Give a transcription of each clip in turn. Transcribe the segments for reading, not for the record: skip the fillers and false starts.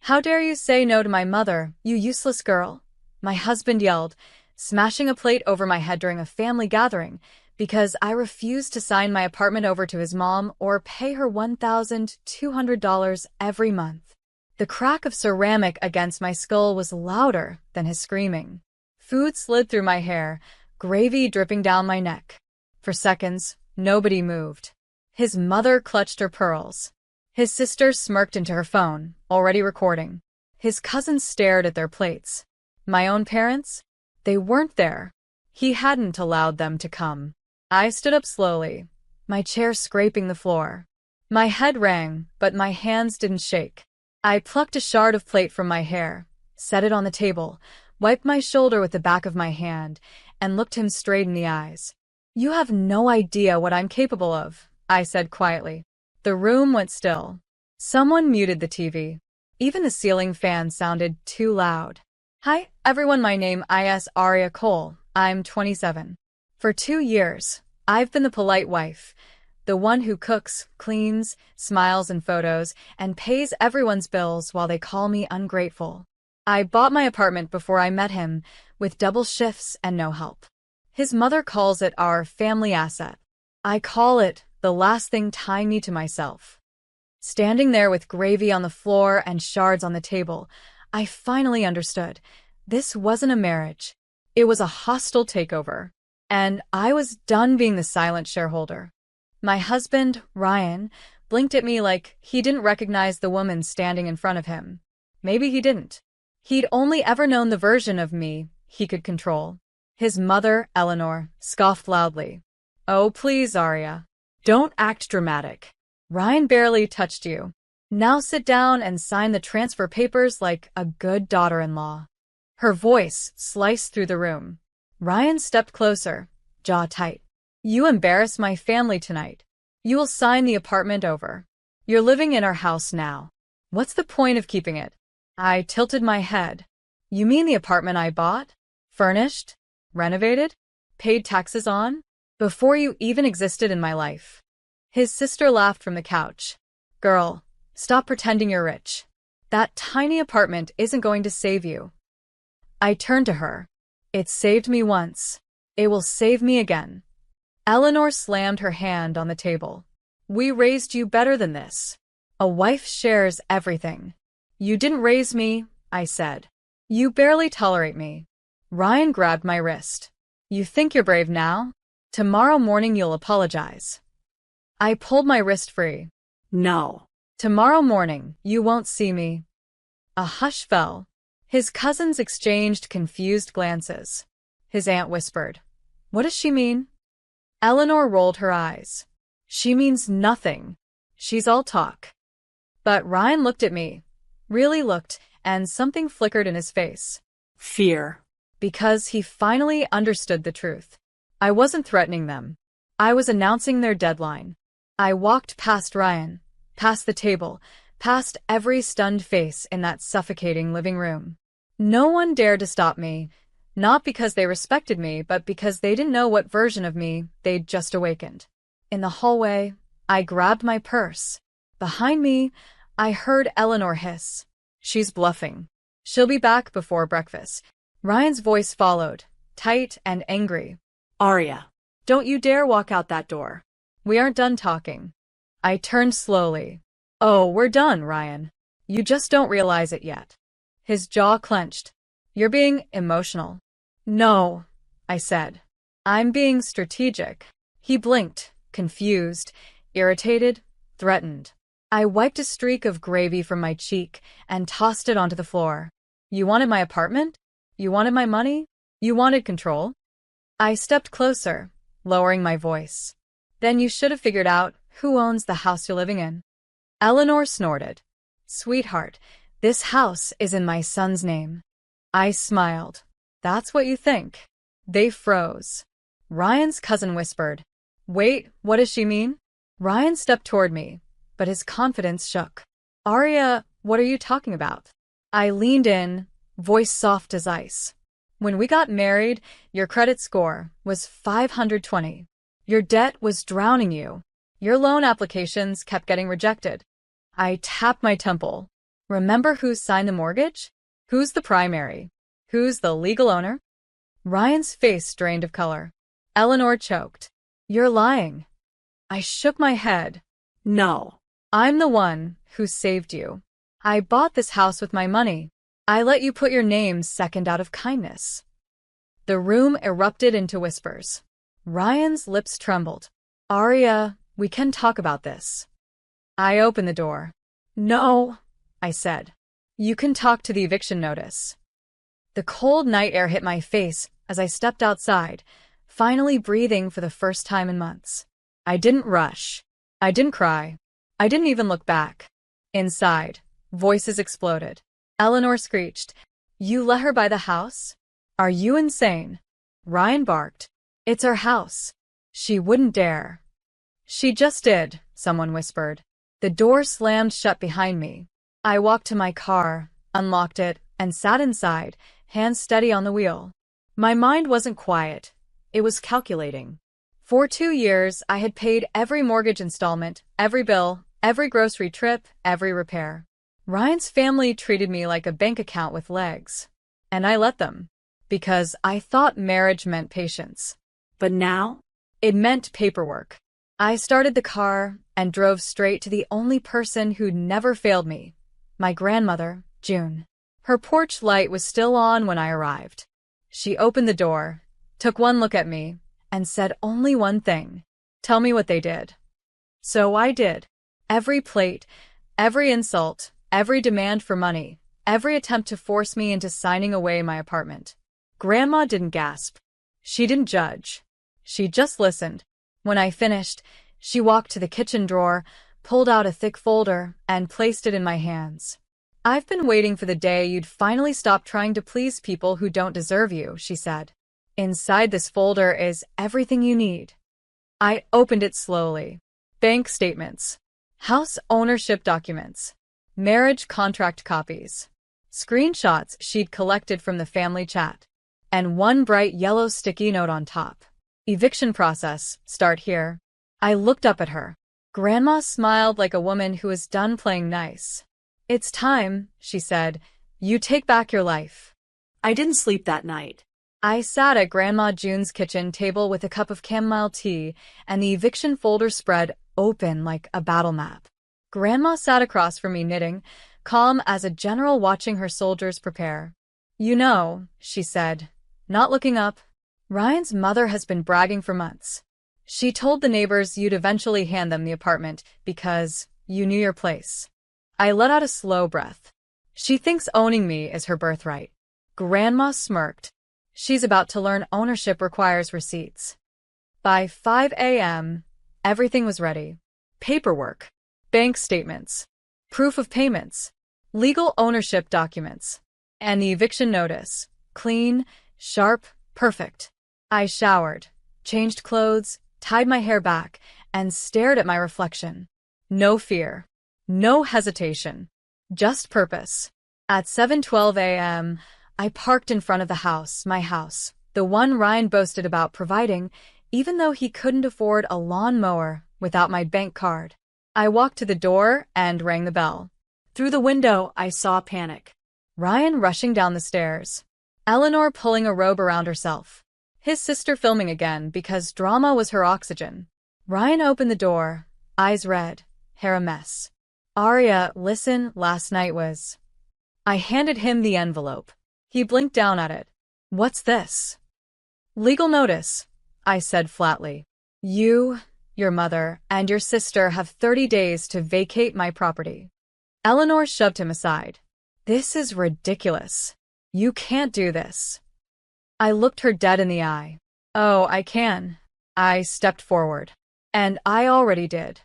How dare you say no to my mother, you useless girl? My husband yelled, smashing a plate over my head during a family gathering because I refused to sign my apartment over to his mom or pay her $1,200 every month. The crack of ceramic against my skull was louder than his screaming. Food slid through my hair, gravy dripping down my neck. For seconds, nobody moved. His mother clutched her pearls. His sister smirked into her phone, already recording. His cousins stared at their plates. My own parents? They weren't there. He hadn't allowed them to come. I stood up slowly, my chair scraping the floor. My head rang, but my hands didn't shake. I plucked a shard of plate from my hair, set it on the table, wiped my shoulder with the back of my hand, and looked him straight in the eyes. You have no idea what I'm capable of, I said quietly. The room went still. Someone muted the TV. Even the ceiling fan sounded too loud. Hi, everyone, my name is Arya Cole. I'm 27. For 2 years, I've been the polite wife, the one who cooks, cleans, smiles in photos, and pays everyone's bills while they call me ungrateful. I bought my apartment before I met him, with double shifts and no help. His mother calls it our family asset. I call it the last thing tying me to myself. Standing there with gravy on the floor and shards on the table, I finally understood. This wasn't a marriage. It was a hostile takeover. And I was done being the silent shareholder. My husband, Ryan, blinked at me like he didn't recognize the woman standing in front of him. Maybe he didn't. He'd only ever known the version of me he could control. His mother, Eleanor, scoffed loudly. Oh, please, Arya. Don't act dramatic. Ryan barely touched you. Now sit down and sign the transfer papers like a good daughter-in-law. Her voice sliced through the room. Ryan stepped closer, jaw tight. You embarrass my family tonight. You will sign the apartment over. You're living in our house now. What's the point of keeping it? I tilted my head. You mean the apartment I bought? Furnished? Renovated? Paid taxes on? Before you even existed in my life. His sister laughed from the couch. Girl, stop pretending you're rich. That tiny apartment isn't going to save you. I turned to her. It saved me once. It will save me again. Eleanor slammed her hand on the table. We raised you better than this. A wife shares everything. You didn't raise me, I said. You barely tolerate me. Ryan grabbed my wrist. You think you're brave now? Tomorrow morning you'll apologize. I pulled my wrist free. No. Tomorrow morning, you won't see me. A hush fell. His cousins exchanged confused glances. His aunt whispered, What does she mean? Eleanor rolled her eyes. She means nothing. She's all talk. But Ryan looked at me, really looked, and something flickered in his face. Fear. Because he finally understood the truth. I wasn't threatening them. I was announcing their deadline. I walked past Ryan, past the table, past every stunned face in that suffocating living room. No one dared to stop me, not because they respected me, but because they didn't know what version of me they'd just awakened. In the hallway, I grabbed my purse. Behind me, I heard Eleanor hiss. She's bluffing. She'll be back before breakfast. Ryan's voice followed, tight and angry. Arya, don't you dare walk out that door. We aren't done talking. I turned slowly. Oh, we're done, Ryan. You just don't realize it yet. His jaw clenched. You're being emotional. No, I said. I'm being strategic. He blinked, confused, irritated, threatened. I wiped a streak of gravy from my cheek and tossed it onto the floor. You wanted my apartment? You wanted my money? You wanted control? I stepped closer, lowering my voice. Then you should have figured out who owns the house you're living in. Eleanor snorted. Sweetheart, this house is in my son's name. I smiled. That's what you think. They froze. Ryan's cousin whispered. Wait, what does she mean? Ryan stepped toward me, but his confidence shook. Arya, what are you talking about? I leaned in, voice soft as ice. When we got married, your credit score was 520. Your debt was drowning you. Your loan applications kept getting rejected. I tapped my temple. Remember who signed the mortgage? Who's the primary? Who's the legal owner? Ryan's face drained of color. Eleanor choked. You're lying. I shook my head. No. I'm the one who saved you. I bought this house with my money. I let you put your name second out of kindness. The room erupted into whispers. Ryan's lips trembled. Aria, we can talk about this. I opened the door. No, I said. You can talk to the eviction notice. The cold night air hit my face as I stepped outside, finally breathing for the first time in months. I didn't rush. I didn't cry. I didn't even look back. Inside, voices exploded. Eleanor screeched, You let her buy the house? Are you insane? Ryan barked. It's our house. She wouldn't dare. She just did, someone whispered. The door slammed shut behind me. I walked to my car, unlocked it, and sat inside, hands steady on the wheel. My mind wasn't quiet. It was calculating. For 2 years, I had paid every mortgage installment, every bill, every grocery trip, every repair. Ryan's family treated me like a bank account with legs. And I let them. Because I thought marriage meant patience. But now, it meant paperwork. I started the car and drove straight to the only person who'd never failed me. My grandmother, June. Her porch light was still on when I arrived. She opened the door, took one look at me, and said only one thing. Tell me what they did. So I did. Every plate, every insult, every demand for money, every attempt to force me into signing away my apartment. Grandma didn't gasp. She didn't judge. She just listened. When I finished, she walked to the kitchen drawer, pulled out a thick folder, and placed it in my hands. I've been waiting for the day you'd finally stop trying to please people who don't deserve you, she said. Inside this folder is everything you need. I opened it slowly. Bank statements, house ownership documents, marriage contract copies, screenshots she'd collected from the family chat, and one bright yellow sticky note on top. Eviction process, start here. I looked up at her. Grandma smiled like a woman who is done playing nice. It's time, she said. You take back your life. I didn't sleep that night. I sat at Grandma June's kitchen table with a cup of chamomile tea and the eviction folder spread open like a battle map. Grandma sat across from me knitting, calm as a general watching her soldiers prepare. You know, she said, not looking up, Ryan's mother has been bragging for months. She told the neighbors you'd eventually hand them the apartment because you knew your place. I let out a slow breath. She thinks owning me is her birthright. Grandma smirked. She's about to learn ownership requires receipts. By 5 a.m., everything was ready. Paperwork, bank statements, proof of payments, legal ownership documents, and the eviction notice. Clean, sharp, perfect. I showered, changed clothes, tied my hair back, and stared at my reflection. No fear. No hesitation. Just purpose. At 7:12 a.m., I parked in front of the house, my house, the one Ryan boasted about providing, even though he couldn't afford a lawn mower without my bank card. I walked to the door and rang the bell. Through the window, I saw panic. Ryan rushing down the stairs. Eleanor pulling a robe around herself. His sister filming again because drama was her oxygen. Ryan opened the door, eyes red, hair a mess. Aria, listen, last night was... I handed him the envelope. He blinked down at it. What's this? Legal notice, I said flatly. You, your mother, and your sister have 30 days to vacate my property. Eleanor shoved him aside. This is ridiculous. You can't do this. I looked her dead in the eye. Oh, I can. I stepped forward. And I already did.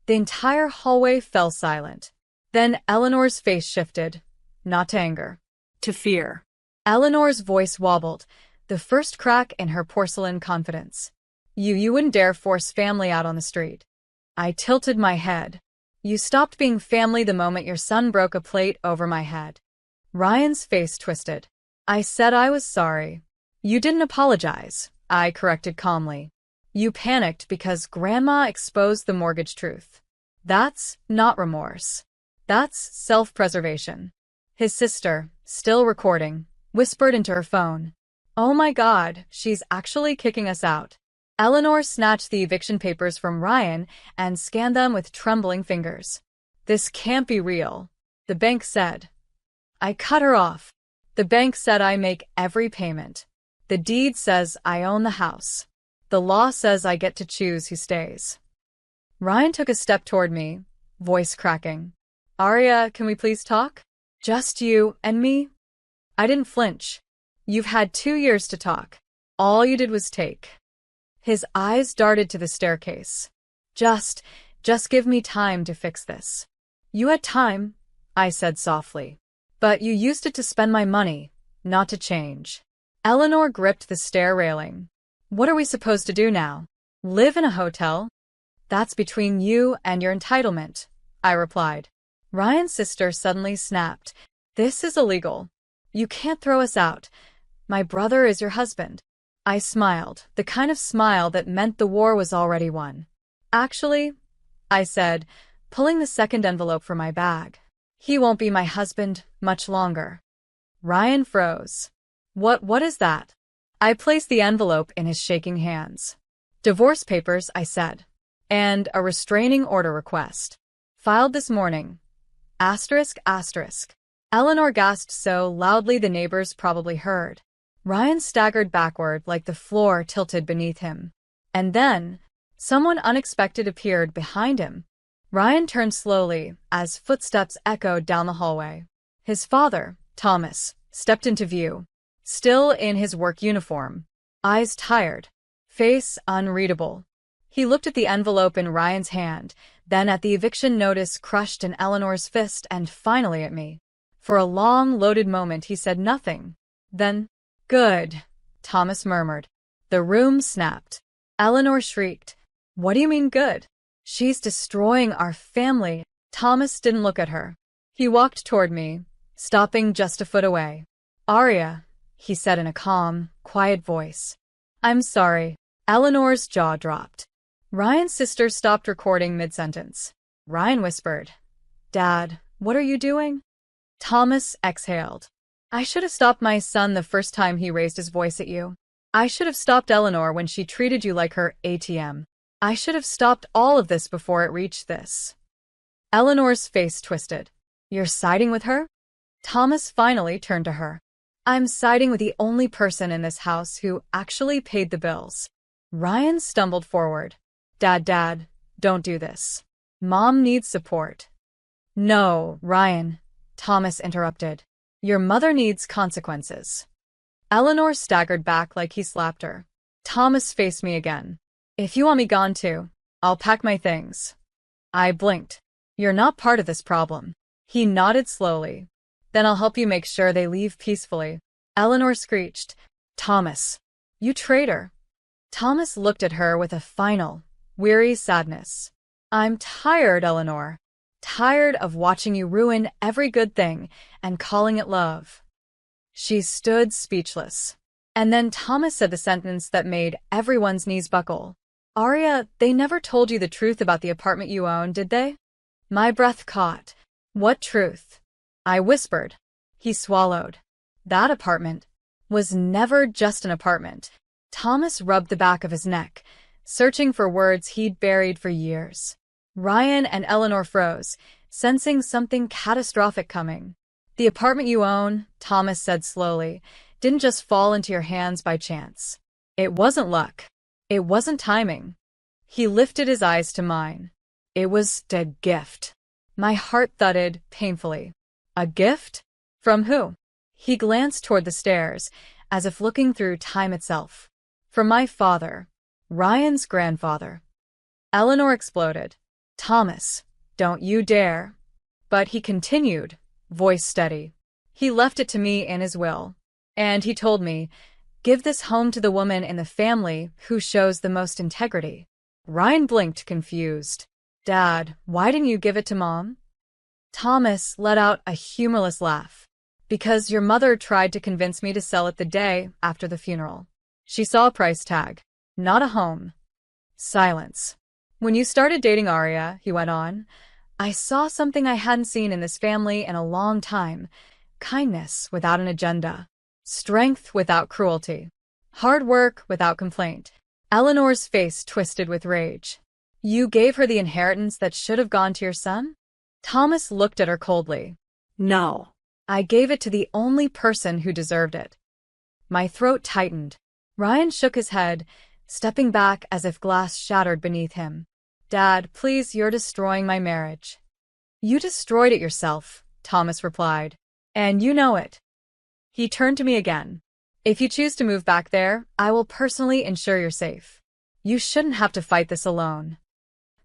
The entire hallway fell silent. Then Eleanor's face shifted, not to anger, to fear. Eleanor's voice wobbled, the first crack in her porcelain confidence. You wouldn't dare force family out on the street. I tilted my head. You stopped being family the moment your son broke a plate over my head. Ryan's face twisted. I said I was sorry. You didn't apologize, I corrected calmly. You panicked because Grandma exposed the mortgage truth. That's not remorse. That's self-preservation. His sister, still recording, whispered into her phone. Oh my God, she's actually kicking us out. Eleanor snatched the eviction papers from Ryan and scanned them with trembling fingers. This can't be real, the bank said. I cut her off. The bank said I make every payment. The deed says I own the house. The law says I get to choose who stays. Ryan took a step toward me, voice cracking. Aria, can we please talk? Just you and me? I didn't flinch. You've had 2 years to talk. All you did was take. His eyes darted to the staircase. Just give me time to fix this. You had time, I said softly. But you used it to spend my money, not to change. Eleanor gripped the stair railing. What are we supposed to do now? Live in a hotel? That's between you and your entitlement, I replied. Ryan's sister suddenly snapped. This is illegal. You can't throw us out. My brother is your husband. I smiled, the kind of smile that meant the war was already won. Actually, I said, pulling the second envelope from my bag. He won't be my husband much longer. Ryan froze. What is that? I placed the envelope in his shaking hands. Divorce papers, I said. And a restraining order request. Filed this morning. Asterisk, asterisk. Eleanor gasped so loudly the neighbors probably heard. Ryan staggered backward like the floor tilted beneath him. And then, someone unexpected appeared behind him. Ryan turned slowly as footsteps echoed down the hallway. His father, Thomas, stepped into view, still in his work uniform, eyes tired, face unreadable. He looked at the envelope in Ryan's hand, then at the eviction notice crushed in Eleanor's fist, and finally at me. For a long, loaded moment he said nothing. Then, good, Thomas murmured. The room snapped. Eleanor shrieked. What do you mean good? She's destroying our family. Thomas didn't look at her. He walked toward me, stopping just a foot away. Aria, he said in a calm, quiet voice. I'm sorry. Eleanor's jaw dropped. Ryan's sister stopped recording mid-sentence. Ryan whispered, Dad, what are you doing? Thomas exhaled. I should have stopped my son the first time he raised his voice at you. I should have stopped Eleanor when she treated you like her ATM. I should have stopped all of this before it reached this. Eleanor's face twisted. You're siding with her? Thomas finally turned to her. I'm siding with the only person in this house who actually paid the bills. Ryan stumbled forward. Dad, don't do this. Mom needs support. No, Ryan, Thomas interrupted. Your mother needs consequences. Eleanor staggered back like he slapped her. Thomas faced me again. If you want me gone too, I'll pack my things. I blinked. You're not part of this problem. He nodded slowly. Then I'll help you make sure they leave peacefully. Eleanor screeched. Thomas, you traitor. Thomas looked at her with a final, weary sadness. I'm tired, Eleanor. Tired of watching you ruin every good thing and calling it love. She stood speechless. And then Thomas said the sentence that made everyone's knees buckle. Aria, they never told you the truth about the apartment you own, did they? My breath caught. What truth? I whispered. He swallowed. That apartment was never just an apartment. Thomas rubbed the back of his neck, searching for words he'd buried for years. Ryan and Eleanor froze, sensing something catastrophic coming. The apartment you own, Thomas said slowly, didn't just fall into your hands by chance. It wasn't luck. It wasn't timing. He lifted his eyes to mine. It was a gift. My heart thudded painfully. A gift? From who? He glanced toward the stairs, as if looking through time itself. From my father, Ryan's grandfather. Eleanor exploded. Thomas, don't you dare. But he continued, voice steady. He left it to me in his will. And he told me, give this home to the woman in the family who shows the most integrity. Ryan blinked, confused. Dad, why didn't you give it to Mom? Thomas let out a humorless laugh. Because your mother tried to convince me to sell it the day after the funeral. She saw a price tag, not a home. Silence. When you started dating Aria, he went on, I saw something I hadn't seen in this family in a long time. Kindness without an agenda. Strength without cruelty. Hard work without complaint. Eleanor's face twisted with rage. You gave her the inheritance that should have gone to your son? Thomas looked at her coldly. No. I gave it to the only person who deserved it. My throat tightened. Ryan shook his head, stepping back as if glass shattered beneath him. Dad, please, you're destroying my marriage. You destroyed it yourself, Thomas replied. And you know it. He turned to me again. If you choose to move back there, I will personally ensure you're safe. You shouldn't have to fight this alone.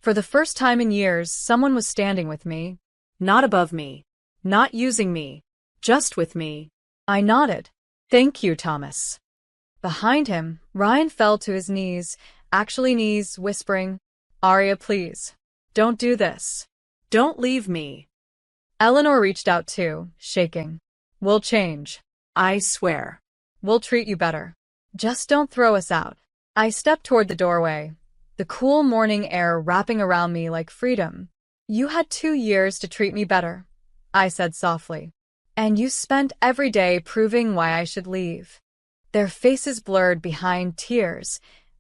For the first time in years, someone was standing with me. Not above me. Not using me. Just with me. I nodded. Thank you, Thomas. Behind him, Ryan fell to his knees, actually knees, whispering, Arya, please. Don't do this. Don't leave me. Eleanor reached out too, shaking. We'll change. I swear. We'll treat you better. Just don't throw us out. I stepped toward the doorway, the cool morning air wrapping around me like freedom. You had 2 years to treat me better, I said softly. And you spent every day proving why I should leave. Their faces blurred behind tears.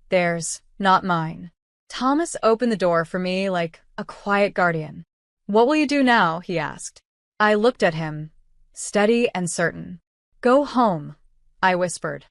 Theirs, not mine. Thomas opened the door for me like a quiet guardian. What will you do now? He asked. I looked at him, steady and certain. Go home, I whispered.